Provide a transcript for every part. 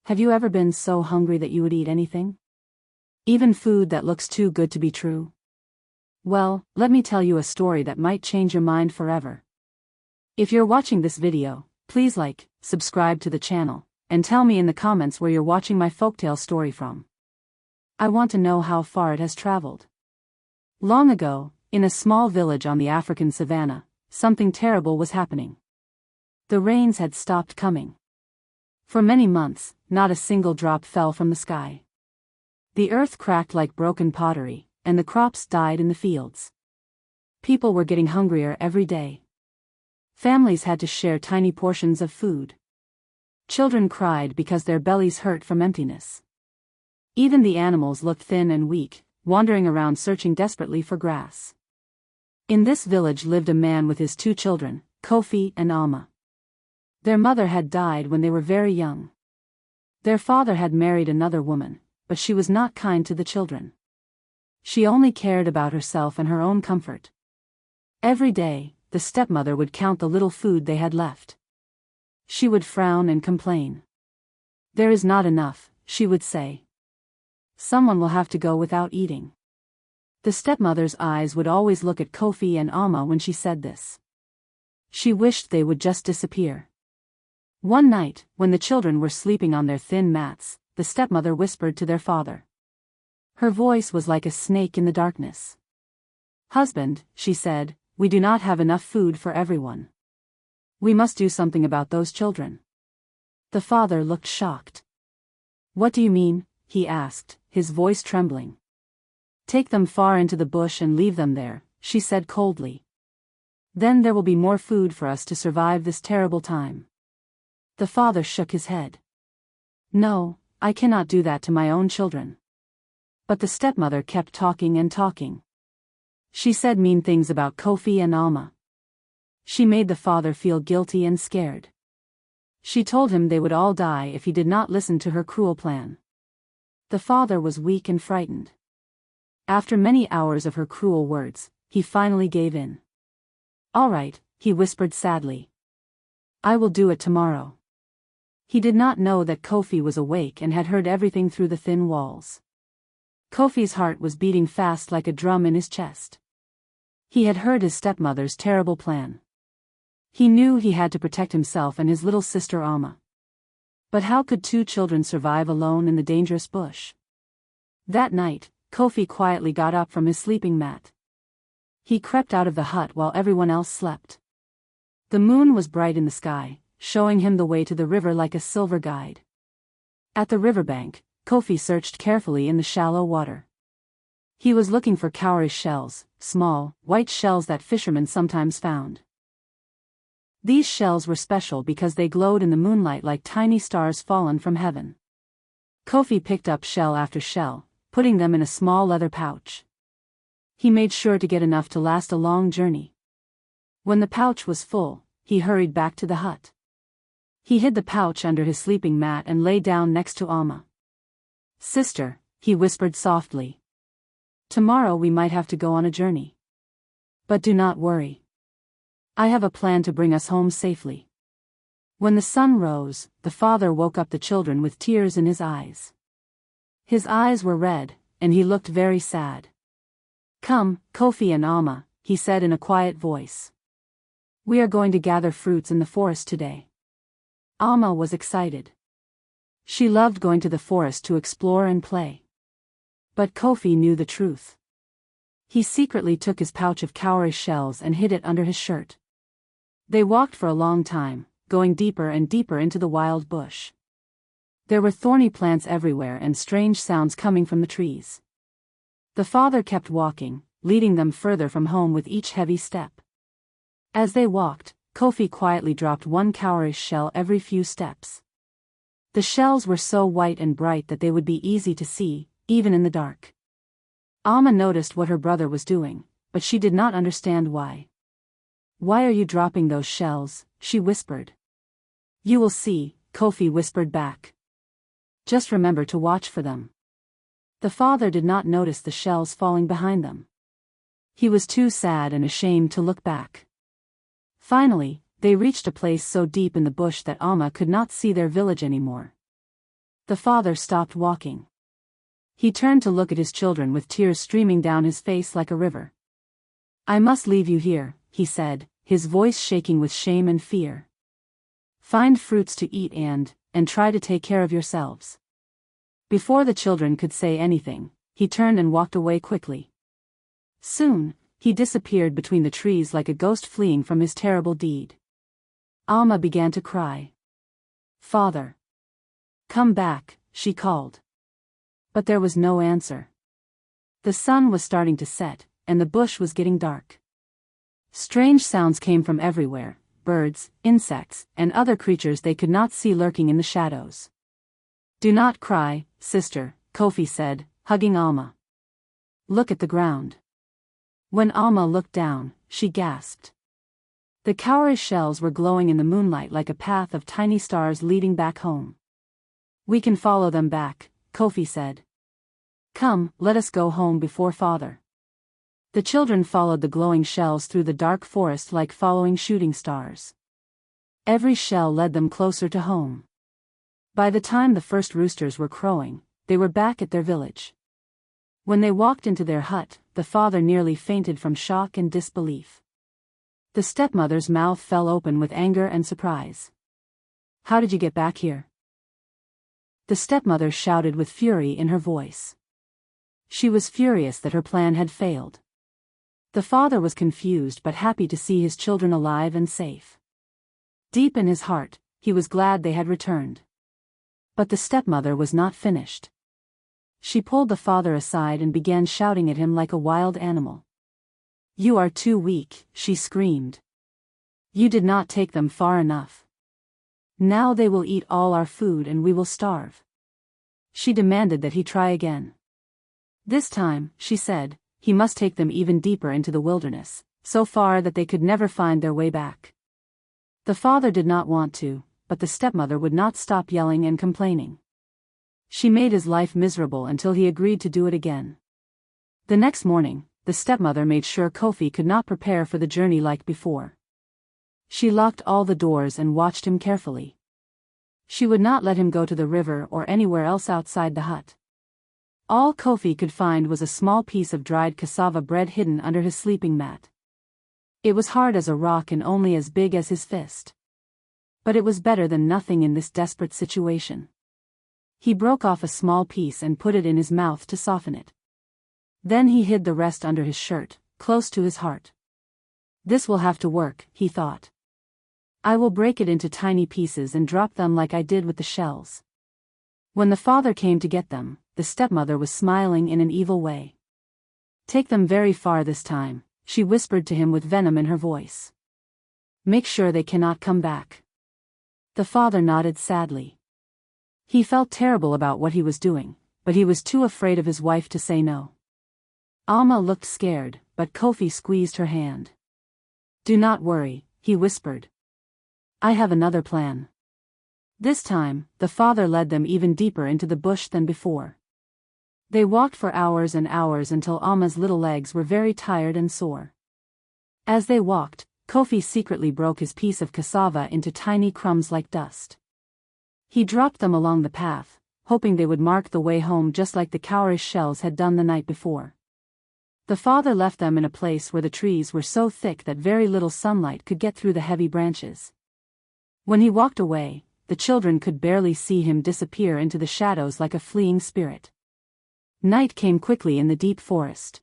Have you ever been so hungry that you would eat anything? Even food that looks too good to be true? Well, let me tell you a story that might change your mind forever. If you're watching this video, please like, subscribe to the channel, and tell me in the comments where you're watching my folktale story from. I want to know how far it has traveled. Long ago, in a small village on the African savanna, something terrible was happening. The rains had stopped coming. For many months, not a single drop fell from the sky. The earth cracked like broken pottery, and the crops died in the fields. People were getting hungrier every day. Families had to share tiny portions of food. Children cried because their bellies hurt from emptiness. Even the animals looked thin and weak, wandering around searching desperately for grass. In this village lived a man with his two children, Kofi and Alma. Their mother had died when they were very young. Their father had married another woman, but she was not kind to the children. She only cared about herself and her own comfort. Every day, the stepmother would count the little food they had left. She would frown and complain. "There is not enough," she would say. "Someone will have to go without eating." The stepmother's eyes would always look at Kofi and Alma when she said this. She wished they would just disappear. One night, when the children were sleeping on their thin mats, the stepmother whispered to their father. Her voice was like a snake in the darkness. "Husband," she said, "we do not have enough food for everyone. We must do something about those children." The father looked shocked. "What do you mean?" he asked, his voice trembling. "Take them far into the bush and leave them there," she said coldly. "Then there will be more food for us to survive this terrible time." The father shook his head. "No, I cannot do that to my own children." But the stepmother kept talking and talking. She said mean things about Kofi and Alma. She made the father feel guilty and scared. She told him they would all die if he did not listen to her cruel plan. The father was weak and frightened. After many hours of her cruel words, he finally gave in. "All right," he whispered sadly. "I will do it tomorrow." He did not know that Kofi was awake and had heard everything through the thin walls. Kofi's heart was beating fast like a drum in his chest. He had heard his stepmother's terrible plan. He knew he had to protect himself and his little sister Alma. But how could two children survive alone in the dangerous bush? That night, Kofi quietly got up from his sleeping mat. He crept out of the hut while everyone else slept. The moon was bright in the sky, showing him the way to the river like a silver guide. At the riverbank, Kofi searched carefully in the shallow water. He was looking for cowrie shells, small, white shells that fishermen sometimes found. These shells were special because they glowed in the moonlight like tiny stars fallen from heaven. Kofi picked up shell after shell, putting them in a small leather pouch. He made sure to get enough to last a long journey. When the pouch was full, he hurried back to the hut. He hid the pouch under his sleeping mat and lay down next to Alma. "Sister," he whispered softly. "Tomorrow we might have to go on a journey. But do not worry. I have a plan to bring us home safely." When the sun rose, the father woke up the children with tears in his eyes. His eyes were red, and he looked very sad. "Come, Kofi and Alma," he said in a quiet voice. "We are going to gather fruits in the forest today." Alma was excited. She loved going to the forest to explore and play. But Kofi knew the truth. He secretly took his pouch of cowrie shells and hid it under his shirt. They walked for a long time, going deeper and deeper into the wild bush. There were thorny plants everywhere and strange sounds coming from the trees. The father kept walking, leading them further from home with each heavy step. As they walked, Kofi quietly dropped one cowrie shell every few steps. The shells were so white and bright that they would be easy to see, even in the dark. Alma noticed what her brother was doing, but she did not understand why. "Why are you dropping those shells?" she whispered. "You will see," Kofi whispered back. "Just remember to watch for them." The father did not notice the shells falling behind them. He was too sad and ashamed to look back. Finally, they reached a place so deep in the bush that Alma could not see their village anymore. The father stopped walking. He turned to look at his children with tears streaming down his face like a river. "I must leave you here," he said, his voice shaking with shame and fear. "Find fruits to eat and try to take care of yourselves." Before the children could say anything, he turned and walked away quickly. Soon, he disappeared between the trees like a ghost fleeing from his terrible deed. Alma began to cry. "Father! Come back," she called. But there was no answer. The sun was starting to set, and the bush was getting dark. Strange sounds came from everywhere, birds, insects, and other creatures they could not see lurking in the shadows. "Do not cry, sister," Kofi said, hugging Alma. "Look at the ground." When Alma looked down, she gasped. The cowrie shells were glowing in the moonlight like a path of tiny stars leading back home. "We can follow them back," Kofi said. "Come, let us go home before father." The children followed the glowing shells through the dark forest like following shooting stars. Every shell led them closer to home. By the time the first roosters were crowing, they were back at their village. When they walked into their hut, the father nearly fainted from shock and disbelief. The stepmother's mouth fell open with anger and surprise. "How did you get back here?" The stepmother shouted with fury in her voice. She was furious that her plan had failed. The father was confused but happy to see his children alive and safe. Deep in his heart, he was glad they had returned. But the stepmother was not finished. She pulled the father aside and began shouting at him like a wild animal. "You are too weak," she screamed. "You did not take them far enough. Now they will eat all our food and we will starve." She demanded that he try again. This time, she said, he must take them even deeper into the wilderness, so far that they could never find their way back. The father did not want to, but the stepmother would not stop yelling and complaining. She made his life miserable until he agreed to do it again. The next morning, the stepmother made sure Kofi could not prepare for the journey like before. She locked all the doors and watched him carefully. She would not let him go to the river or anywhere else outside the hut. All Kofi could find was a small piece of dried cassava bread hidden under his sleeping mat. It was hard as a rock and only as big as his fist. But it was better than nothing in this desperate situation. He broke off a small piece and put it in his mouth to soften it. Then he hid the rest under his shirt, close to his heart. "This will have to work," he thought. "I will break it into tiny pieces and drop them like I did with the shells." When the father came to get them, the stepmother was smiling in an evil way. "Take them very far this time," she whispered to him with venom in her voice. "Make sure they cannot come back." The father nodded sadly. He felt terrible about what he was doing, but he was too afraid of his wife to say no. Alma looked scared, but Kofi squeezed her hand. "Do not worry," he whispered. "I have another plan." This time, the father led them even deeper into the bush than before. They walked for hours and hours until Alma's little legs were very tired and sore. As they walked, Kofi secretly broke his piece of cassava into tiny crumbs like dust. He dropped them along the path, hoping they would mark the way home just like the cowrie shells had done the night before. The father left them in a place where the trees were so thick that very little sunlight could get through the heavy branches. When he walked away, the children could barely see him disappear into the shadows like a fleeing spirit. Night came quickly in the deep forest.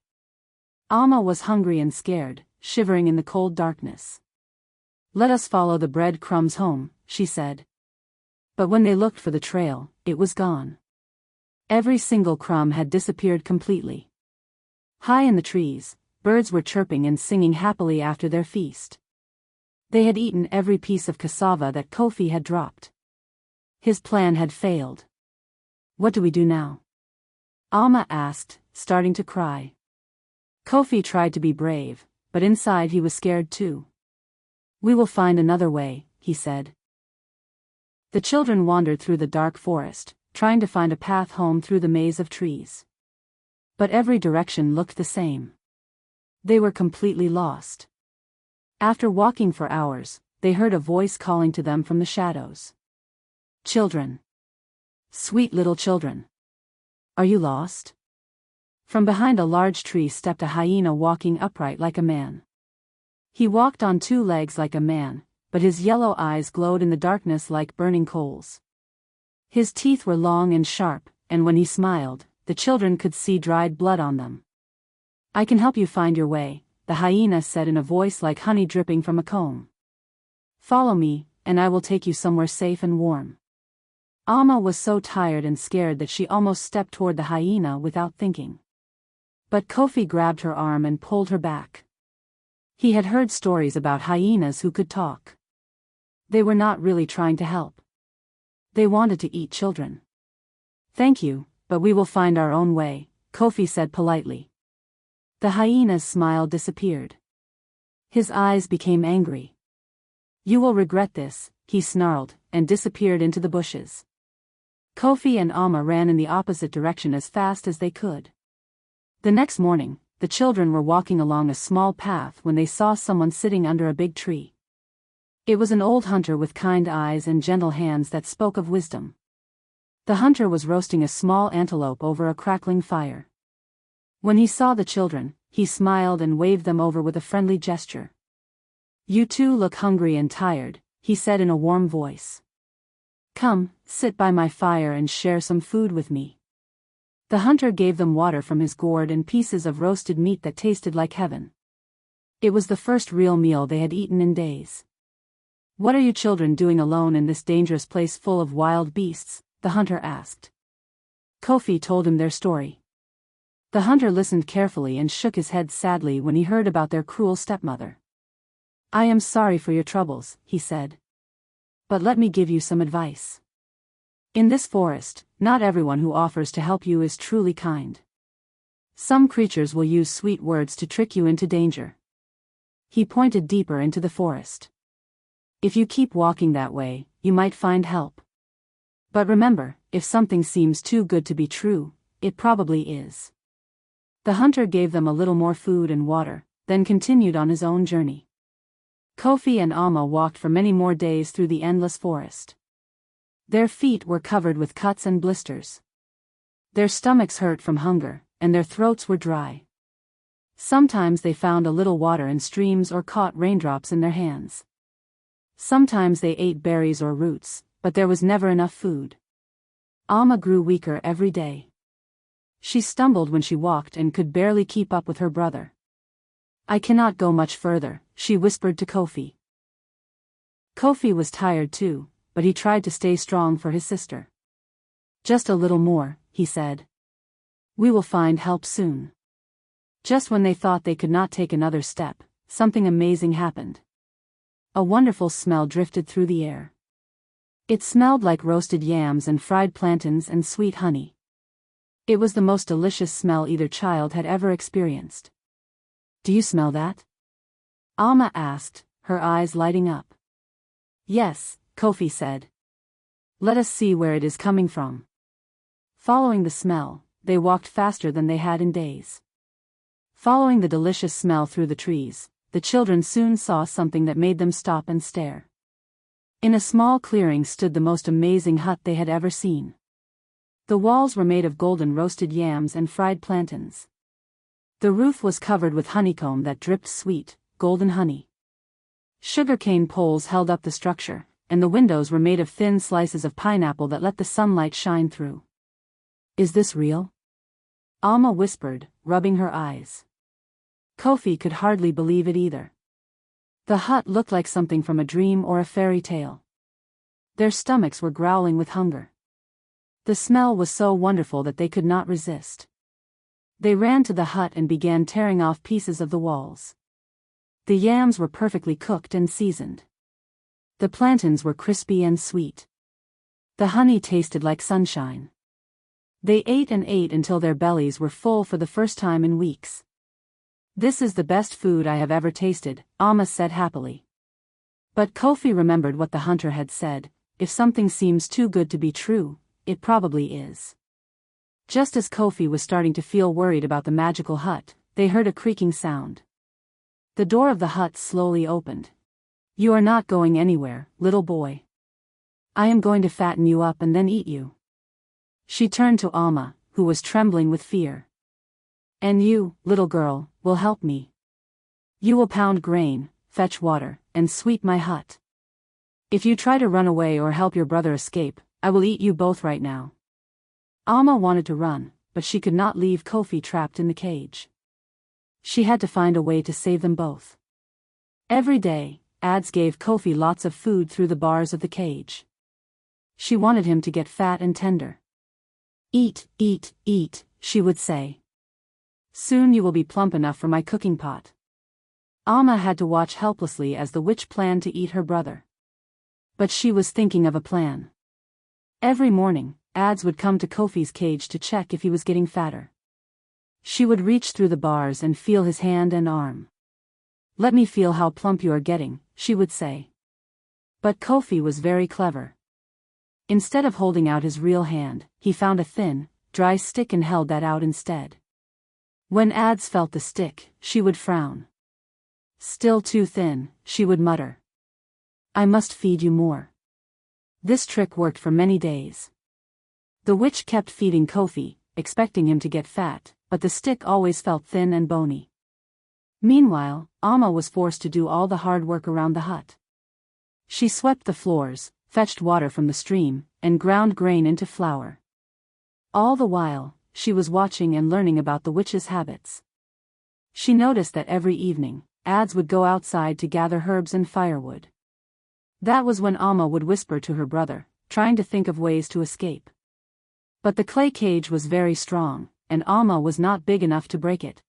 Alma was hungry and scared, shivering in the cold darkness. "Let us follow the bread crumbs home," she said. But when they looked for the trail, it was gone. Every single crumb had disappeared completely. High in the trees, birds were chirping and singing happily after their feast. They had eaten every piece of cassava that Kofi had dropped. His plan had failed. "What do we do now?" Alma asked, starting to cry. Kofi tried to be brave, but inside he was scared too. "We will find another way," he said. The children wandered through the dark forest, trying to find a path home through the maze of trees. But every direction looked the same. They were completely lost. After walking for hours, they heard a voice calling to them from the shadows. "Children! Sweet little children. Are you lost? From behind a large tree stepped a hyena walking upright like a man. He walked on two legs like a man, but his yellow eyes glowed in the darkness like burning coals. His teeth were long and sharp, and when he smiled, the children could see dried blood on them. I can help you find your way, the hyena said in a voice like honey dripping from a comb. Follow me, and I will take you somewhere safe and warm. Alma was so tired and scared that she almost stepped toward the hyena without thinking. But Kofi grabbed her arm and pulled her back. He had heard stories about hyenas who could talk. They were not really trying to help. They wanted to eat children. Thank you, but we will find our own way, Kofi said politely. The hyena's smile disappeared. His eyes became angry. You will regret this, he snarled, and disappeared into the bushes. Kofi and Alma ran in the opposite direction as fast as they could. The next morning, the children were walking along a small path when they saw someone sitting under a big tree. It was an old hunter with kind eyes and gentle hands that spoke of wisdom. The hunter was roasting a small antelope over a crackling fire. When he saw the children, he smiled and waved them over with a friendly gesture. You two look hungry and tired, he said in a warm voice. Come, sit by my fire and share some food with me. The hunter gave them water from his gourd and pieces of roasted meat that tasted like heaven. It was the first real meal they had eaten in days. What are you children doing alone in this dangerous place full of wild beasts? The hunter asked. Kofi told him their story. The hunter listened carefully and shook his head sadly when he heard about their cruel stepmother. I am sorry for your troubles, he said. But let me give you some advice. In this forest, not everyone who offers to help you is truly kind. Some creatures will use sweet words to trick you into danger. He pointed deeper into the forest. If you keep walking that way, you might find help. But remember, if something seems too good to be true, it probably is. The hunter gave them a little more food and water, then continued on his own journey. Kofi and Alma walked for many more days through the endless forest. Their feet were covered with cuts and blisters. Their stomachs hurt from hunger, and their throats were dry. Sometimes they found a little water in streams or caught raindrops in their hands. Sometimes they ate berries or roots, but there was never enough food. Alma grew weaker every day. She stumbled when she walked and could barely keep up with her brother. I cannot go much further, she whispered to Kofi. Kofi was tired too, but he tried to stay strong for his sister. Just a little more, he said. We will find help soon. Just when they thought they could not take another step, something amazing happened. A wonderful smell drifted through the air. It smelled like roasted yams and fried plantains and sweet honey. It was the most delicious smell either child had ever experienced. Do you smell that? Alma asked, her eyes lighting up. Yes, Kofi said. Let us see where it is coming from. Following the smell, they walked faster than they had in days. Following the delicious smell through the trees, the children soon saw something that made them stop and stare. In a small clearing stood the most amazing hut they had ever seen. The walls were made of golden roasted yams and fried plantains. The roof was covered with honeycomb that dripped sweet, golden honey. Sugarcane poles held up the structure, and the windows were made of thin slices of pineapple that let the sunlight shine through. Is this real? Alma whispered, rubbing her eyes. Kofi could hardly believe it either. The hut looked like something from a dream or a fairy tale. Their stomachs were growling with hunger. The smell was so wonderful that they could not resist. They ran to the hut and began tearing off pieces of the walls. The yams were perfectly cooked and seasoned. The plantains were crispy and sweet. The honey tasted like sunshine. They ate and ate until their bellies were full for the first time in weeks. This is the best food I have ever tasted, Alma said happily. But Kofi remembered what the hunter had said, if something seems too good to be true, it probably is. Just as Kofi was starting to feel worried about the magical hut, they heard a creaking sound. The door of the hut slowly opened. You are not going anywhere, little boy. I am going to fatten you up and then eat you. She turned to Alma, who was trembling with fear. "And you, little girl, will help me. You will pound grain, fetch water, and sweep my hut. If you try to run away or help your brother escape, I will eat you both right now." Alma wanted to run, but she could not leave Kofi trapped in the cage. She had to find a way to save them both. Every day, Ads gave Kofi lots of food through the bars of the cage. She wanted him to get fat and tender. "Eat, eat, eat," she would say. "Soon you will be plump enough for my cooking pot." Alma had to watch helplessly as the witch planned to eat her brother. But she was thinking of a plan. Every morning, Ads would come to Kofi's cage to check if he was getting fatter. She would reach through the bars and feel his hand and arm. "Let me feel how plump you are getting," she would say. But Kofi was very clever. Instead of holding out his real hand, he found a thin, dry stick and held that out instead. When Ads felt the stick, she would frown. "Still too thin," she would mutter. "I must feed you more." This trick worked for many days. The witch kept feeding Kofi, expecting him to get fat, but the stick always felt thin and bony. Meanwhile, Alma was forced to do all the hard work around the hut. She swept the floors, fetched water from the stream, and ground grain into flour. All the while, she was watching and learning about the witch's habits. She noticed that every evening, Ads would go outside to gather herbs and firewood. That was when Alma would whisper to her brother, trying to think of ways to escape. But the clay cage was very strong, and Alma was not big enough to break it.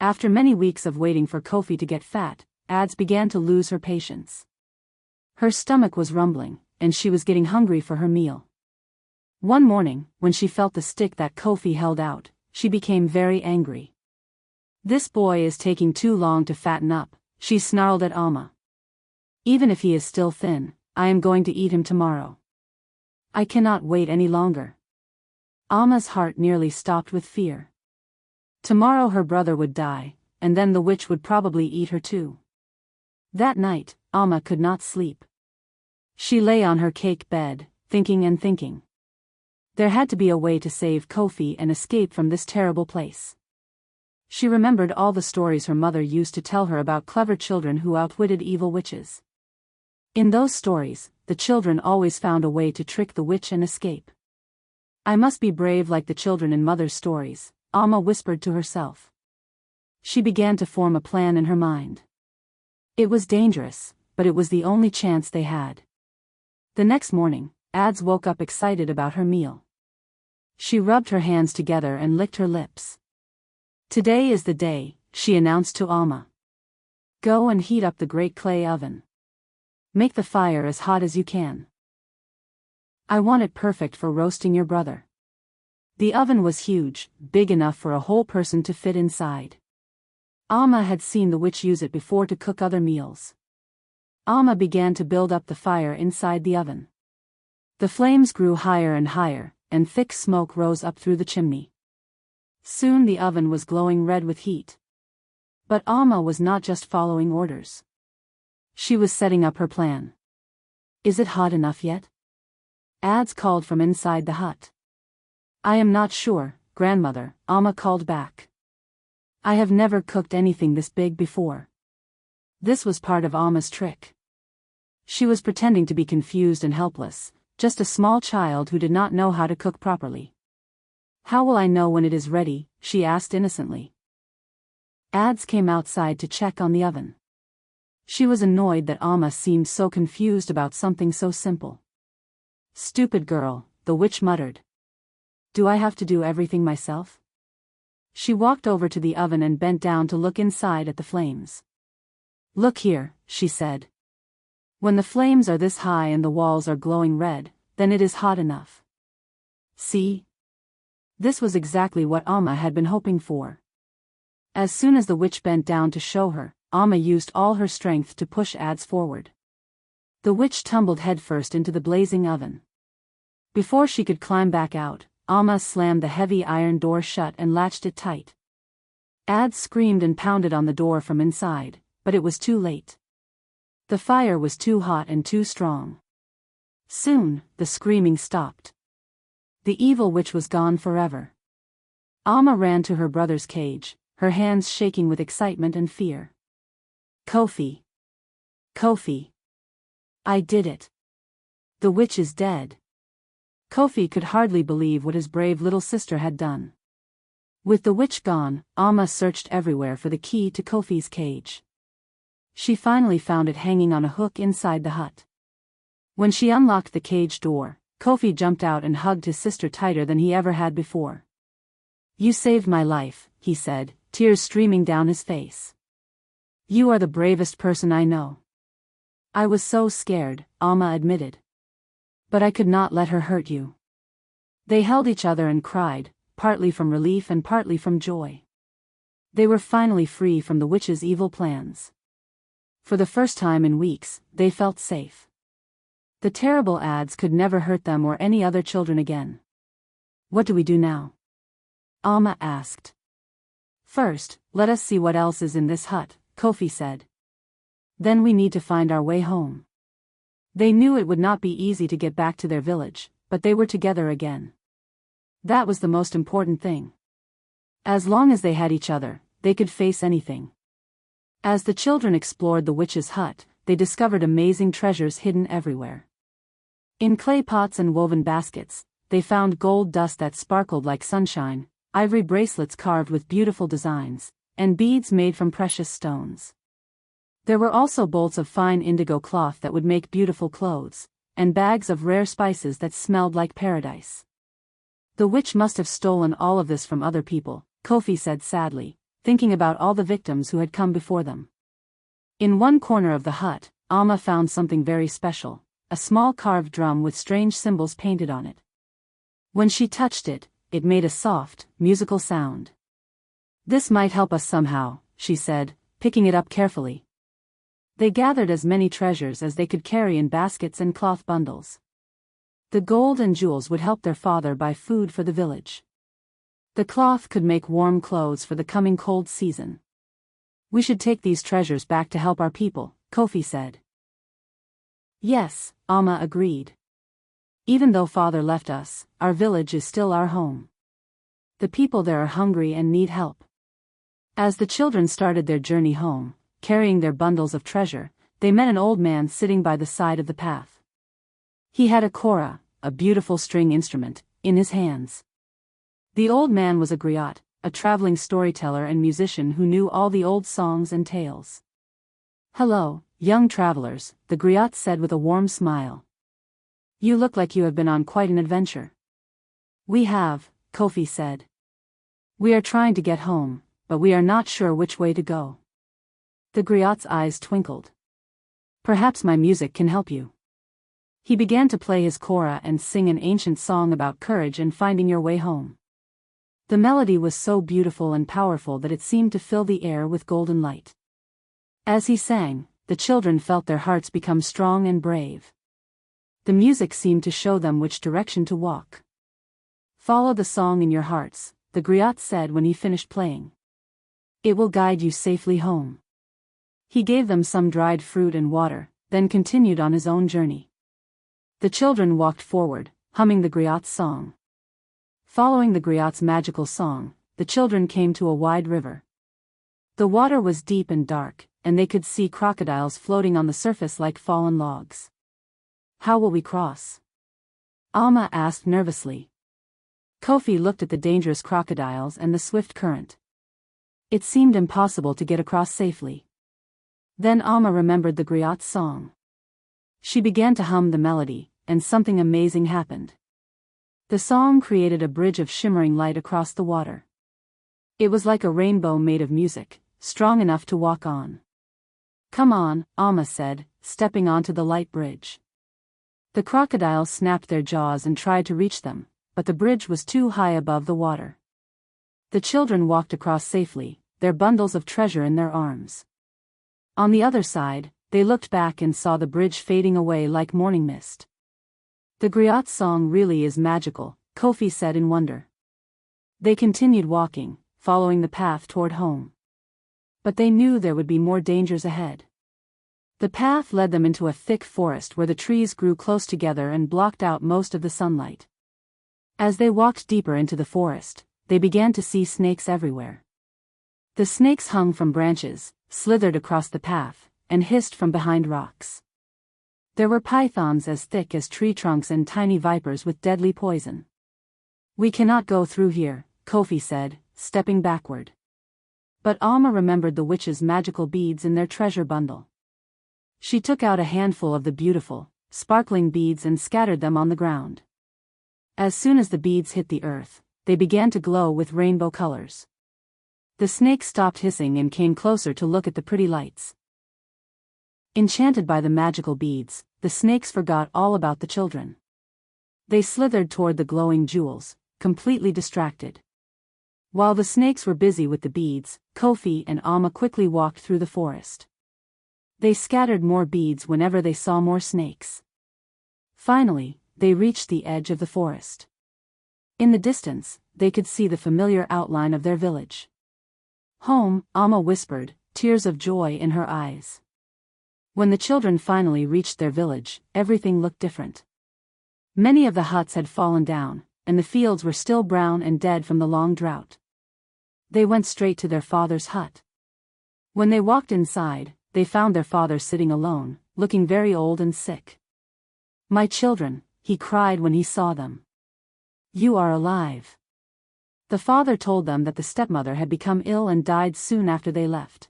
After many weeks of waiting for Kofi to get fat, Ads began to lose her patience. Her stomach was rumbling, and she was getting hungry for her meal. One morning, when she felt the stick that Kofi held out, she became very angry. "This boy is taking too long to fatten up," she snarled at Alma. "Even if he is still thin, I am going to eat him tomorrow. I cannot wait any longer." Alma's heart nearly stopped with fear. Tomorrow her brother would die, and then the witch would probably eat her too. That night, Alma could not sleep. She lay on her cake bed, thinking and thinking. There had to be a way to save Kofi and escape from this terrible place. She remembered all the stories her mother used to tell her about clever children who outwitted evil witches. In those stories, the children always found a way to trick the witch and escape. "I must be brave like the children in Mother's stories," Alma whispered to herself. She began to form a plan in her mind. It was dangerous, but it was the only chance they had. The next morning, Ads woke up excited about her meal. She rubbed her hands together and licked her lips. "Today is the day," she announced to Alma. "Go and heat up the great clay oven. Make the fire as hot as you can. I want it perfect for roasting your brother." The oven was huge, big enough for a whole person to fit inside. Alma had seen the witch use it before to cook other meals. Alma began to build up the fire inside the oven. The flames grew higher and higher, and thick smoke rose up through the chimney. Soon the oven was glowing red with heat. But Alma was not just following orders. She was setting up her plan. "Is it hot enough yet?" Ads called from inside the hut. "I am not sure, grandmother," Alma called back. "I have never cooked anything this big before." This was part of Alma's trick. She was pretending to be confused and helpless, just a small child who did not know how to cook properly. "How will I know when it is ready?" she asked innocently. Ads came outside to check on the oven. She was annoyed that Alma seemed so confused about something so simple. "Stupid girl," the witch muttered. "Do I have to do everything myself?" She walked over to the oven and bent down to look inside at the flames. "Look here," she said. "When the flames are this high and the walls are glowing red, then it is hot enough. See?" This was exactly what Alma had been hoping for. As soon as the witch bent down to show her, Alma used all her strength to push Ads forward. The witch tumbled headfirst into the blazing oven. Before she could climb back out, Alma slammed the heavy iron door shut and latched it tight. Ads screamed and pounded on the door from inside, but it was too late. The fire was too hot and too strong. Soon, the screaming stopped. The evil witch was gone forever. Alma ran to her brother's cage, her hands shaking with excitement and fear. Kofi. Kofi. I did it. The witch is dead. Kofi could hardly believe what his brave little sister had done. With the witch gone, Alma searched everywhere for the key to Kofi's cage. She finally found it hanging on a hook inside the hut. When she unlocked the cage door, Kofi jumped out and hugged his sister tighter than he ever had before. You saved my life, he said, tears streaming down his face. You are the bravest person I know. I was so scared, Alma admitted. But I could not let her hurt you. They held each other and cried, partly from relief and partly from joy. They were finally free from the witch's evil plans. For the first time in weeks, they felt safe. The terrible ads could never hurt them or any other children again. What do we do now? Alma asked. First, let us see what else is in this hut, Kofi said. Then we need to find our way home. They knew it would not be easy to get back to their village, but they were together again. That was the most important thing. As long as they had each other, they could face anything. As the children explored the witch's hut, they discovered amazing treasures hidden everywhere. In clay pots and woven baskets, they found gold dust that sparkled like sunshine, ivory bracelets carved with beautiful designs, and beads made from precious stones. There were also bolts of fine indigo cloth that would make beautiful clothes, and bags of rare spices that smelled like paradise. The witch must have stolen all of this from other people, Kofi said sadly, thinking about all the victims who had come before them. In one corner of the hut, Alma found something very special, a small carved drum with strange symbols painted on it. When she touched it, it made a soft, musical sound. This might help us somehow, she said, picking it up carefully. They gathered as many treasures as they could carry in baskets and cloth bundles. The gold and jewels would help their father buy food for the village. The cloth could make warm clothes for the coming cold season. We should take these treasures back to help our people, Kofi said. Yes, Alma agreed. Even though father left us, our village is still our home. The people there are hungry and need help. As the children started their journey home, carrying their bundles of treasure, they met an old man sitting by the side of the path. He had a kora, a beautiful string instrument, in his hands. The old man was a griot, a traveling storyteller and musician who knew all the old songs and tales. Hello, young travelers, the griot said with a warm smile. You look like you have been on quite an adventure. We have, Kofi said. We are trying to get home, but we are not sure which way to go. The griot's eyes twinkled. Perhaps my music can help you. He began to play his kora and sing an ancient song about courage and finding your way home. The melody was so beautiful and powerful that it seemed to fill the air with golden light. As he sang, the children felt their hearts become strong and brave. The music seemed to show them which direction to walk. Follow the song in your hearts, the griot said when he finished playing. It will guide you safely home. He gave them some dried fruit and water, then continued on his own journey. The children walked forward, humming the griot's song. Following the griot's magical song, the children came to a wide river. The water was deep and dark, and they could see crocodiles floating on the surface like fallen logs. How will we cross? Alma asked nervously. Kofi looked at the dangerous crocodiles and the swift current. It seemed impossible to get across safely. Then Alma remembered the griot's song. She began to hum the melody, and something amazing happened. The song created a bridge of shimmering light across the water. It was like a rainbow made of music, strong enough to walk on. Come on, Alma said, stepping onto the light bridge. The crocodiles snapped their jaws and tried to reach them, but the bridge was too high above the water. The children walked across safely, their bundles of treasure in their arms. On the other side, they looked back and saw the bridge fading away like morning mist. The griot's song really is magical, Kofi said in wonder. They continued walking, following the path toward home. But they knew there would be more dangers ahead. The path led them into a thick forest where the trees grew close together and blocked out most of the sunlight. As they walked deeper into the forest, they began to see snakes everywhere. The snakes hung from branches, slithered across the path, and hissed from behind rocks. There were pythons as thick as tree trunks and tiny vipers with deadly poison. "We cannot go through here," Kofi said, stepping backward. But Alma remembered the witch's magical beads in their treasure bundle. She took out a handful of the beautiful, sparkling beads and scattered them on the ground. As soon as the beads hit the earth, they began to glow with rainbow colors. The snakes stopped hissing and came closer to look at the pretty lights. Enchanted by the magical beads, the snakes forgot all about the children. They slithered toward the glowing jewels, completely distracted. While the snakes were busy with the beads, Kofi and Alma quickly walked through the forest. They scattered more beads whenever they saw more snakes. Finally, they reached the edge of the forest. In the distance, they could see the familiar outline of their village. "Home," Alma whispered, tears of joy in her eyes. When the children finally reached their village, everything looked different. Many of the huts had fallen down, and the fields were still brown and dead from the long drought. They went straight to their father's hut. When they walked inside, they found their father sitting alone, looking very old and sick. "My children," he cried when he saw them. "You are alive." The father told them that the stepmother had become ill and died soon after they left.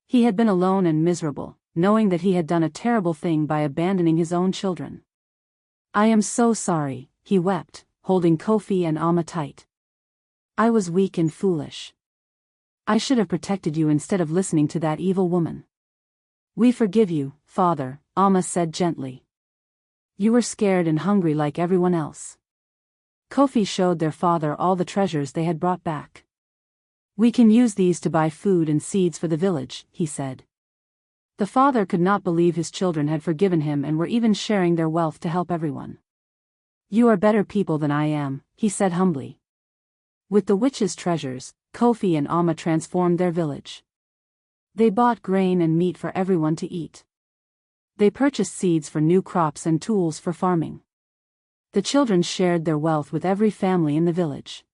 He had been alone and miserable, knowing that he had done a terrible thing by abandoning his own children. "I am so sorry," he wept, holding Kofi and Alma tight. "I was weak and foolish. I should have protected you instead of listening to that evil woman." "We forgive you, Father," Alma said gently. "You were scared and hungry like everyone else." Kofi showed their father all the treasures they had brought back. "We can use these to buy food and seeds for the village," he said. The father could not believe his children had forgiven him and were even sharing their wealth to help everyone. "You are better people than I am," he said humbly. With the witch's treasures, Kofi and Alma transformed their village. They bought grain and meat for everyone to eat. They purchased seeds for new crops and tools for farming. The children shared their wealth with every family in the village.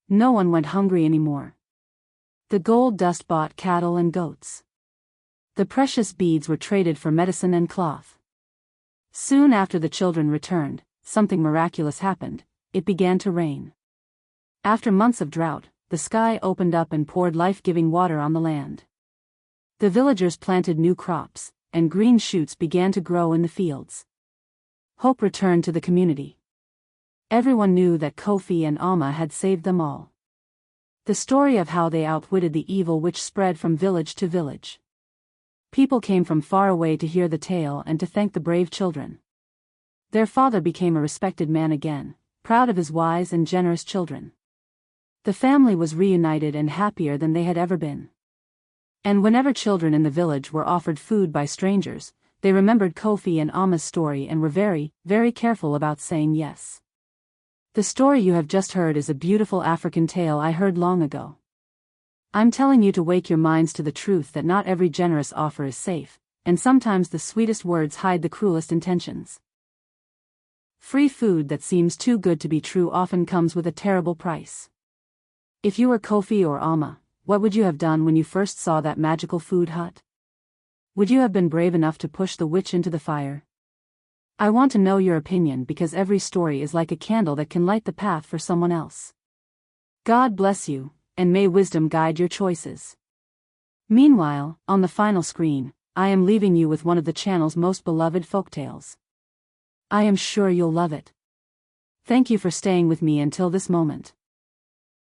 No one went hungry anymore. The gold dust bought cattle and goats. The precious beads were traded for medicine and cloth. Soon after the children returned, something miraculous happened. It began to rain. After months of drought, the sky opened up and poured life-giving water on the land. The villagers planted new crops, and green shoots began to grow in the fields. Hope returned to the community. Everyone knew that Kofi and Alma had saved them all. The story of how they outwitted the evil witch spread from village to village. People came from far away to hear the tale and to thank the brave children. Their father became a respected man again, proud of his wise and generous children. The family was reunited and happier than they had ever been. And whenever children in the village were offered food by strangers, they remembered Kofi and Alma's story and were very, very careful about saying yes. The story you have just heard is a beautiful African tale I heard long ago. I'm telling you to wake your minds to the truth that not every generous offer is safe, and sometimes the sweetest words hide the cruelest intentions. Free food that seems too good to be true often comes with a terrible price. If you were Kofi or Alma, what would you have done when you first saw that magical food hut? Would you have been brave enough to push the witch into the fire? I want to know your opinion because every story is like a candle that can light the path for someone else. God bless you, and may wisdom guide your choices. Meanwhile, on the final screen, I am leaving you with one of the channel's most beloved folktales. I am sure you'll love it. Thank you for staying with me until this moment.